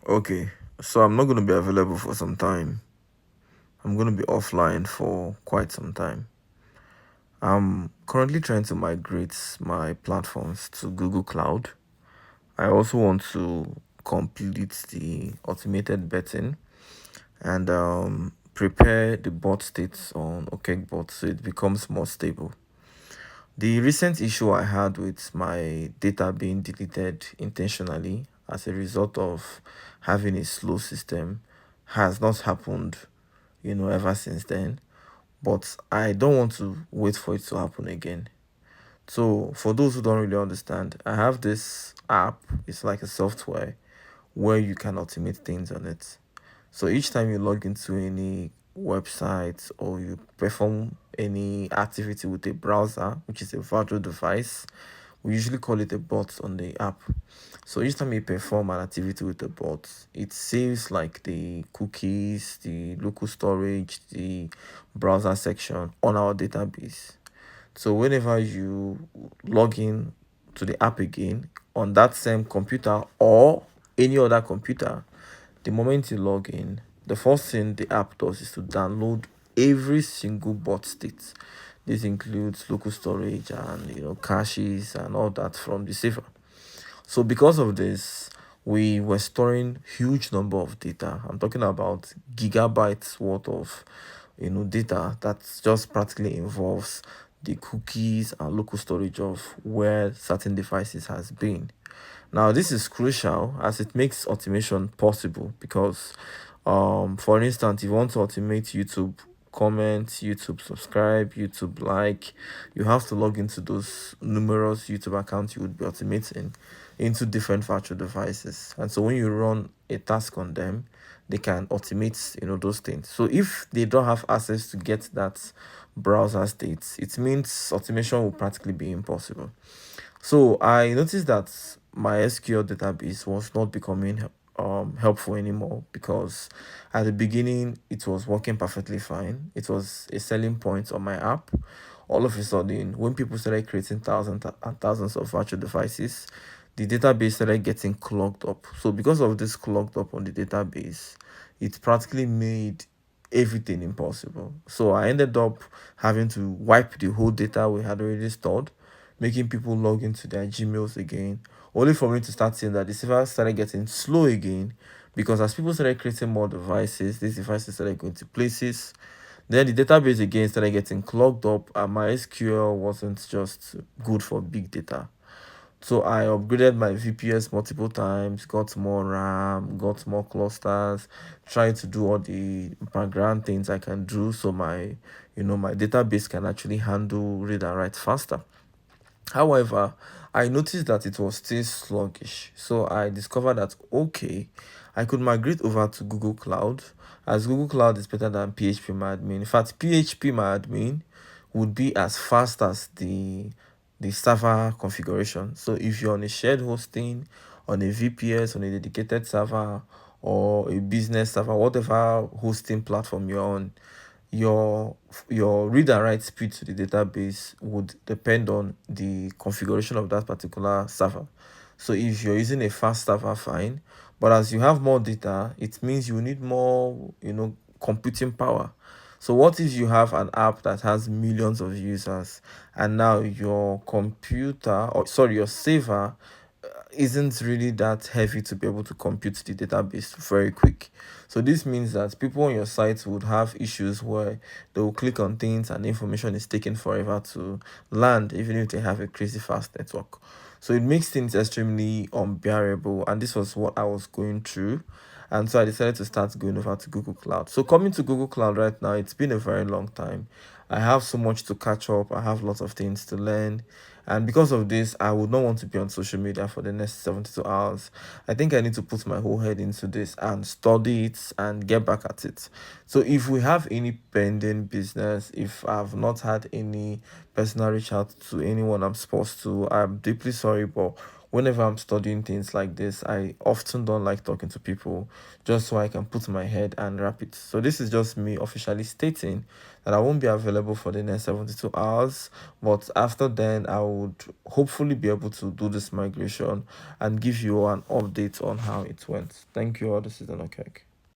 Okay, so I'm not going to be available for some time. I'm going to be offline for quite some time. I'm currently trying to migrate my platforms to Google Cloud. I also want to complete the automated betting and prepare the bot states on OKBot so it becomes more stable. The recent issue I had with my data being deleted intentionally as a result of having a slow system has not happened, ever since then. But I don't want to wait for it to happen again. So, for those who don't really understand, I have this app, it's like a software where you can automate things on it. So each time you log into any website or you perform any activity with a browser, which is a virtual device, we usually call it a bot on the app. So each time you perform an activity with a bot, it saves like the cookies, the local storage, the browser section on our database. So whenever you log in to the app again on that same computer or any other computer, the moment you log in, the first thing the app does is to download every single bot state. This includes local storage and caches and all that from the server. So because of this, we were storing huge number of data. I'm talking about gigabytes worth of data that just practically involves the cookies and local storage of where certain devices has been. Now this is crucial as it makes automation possible because for instance, if you want to automate YouTube comment, YouTube subscribe, YouTube like, you have to log into those numerous YouTube accounts you would be automating into different virtual devices. And so when you run a task on them, they can automate those things. So if they don't have access to get that browser state, it means automation will practically be impossible. So I noticed that my SQL database was not becoming helpful anymore because at the beginning it was working perfectly fine. It was a selling point on my app. All of a sudden, when people started creating thousands and thousands of virtual devices, the database started getting clogged up. So because of this clogged up on the database, it practically made everything impossible. So I ended up having to wipe the whole data we had already stored, making people log into their Gmails again, only for me to start seeing that the server started getting slow again because as people started creating more devices, these devices started going to places. Then the database again started getting clogged up, and my SQL wasn't just good for big data. So I upgraded my VPS multiple times, got more RAM, got more clusters, tried to do all the background things I can do so my database can actually handle read and write faster. However, I noticed that it was still sluggish. So I discovered that okay, I could migrate over to Google Cloud as Google Cloud is better than PHP In fact, PHP would be as fast as the server configuration. So if you're on a shared hosting, on a VPS, on a dedicated server, or a business server, whatever hosting platform you're on, your your read and write speed to the database would depend on the configuration of that particular server. So if you're using a fast server, fine. But as you have more data, it means you need more, computing power. So what if you have an app that has millions of users and now your computer, or sorry, your server isn't really that heavy to be able to compute the database very quick. So this means that people on your site would have issues where they will click on things and the information is taking forever to land, even if they have a crazy fast network. So it makes things extremely unbearable, and this was what I was going through. And so I decided to start going over to Google Cloud. So coming to Google Cloud right now, it's been a very long time. I have so much to catch up. I have lots of things to learn. And because of this, I would not want to be on social media for the next 72 hours. I think I need to put my whole head into this and study it and get back at it. So if we have any pending business, if I've not had any personal reach out to anyone I'm supposed to, I'm deeply sorry, but whenever I'm studying things like this, I often don't like talking to people just so I can put my head and wrap it. So this is just me officially stating that I won't be available for the next 72 hours, but after then I would hopefully be able to do this migration and give you an update on how it went. Thank you all. This is Danakek.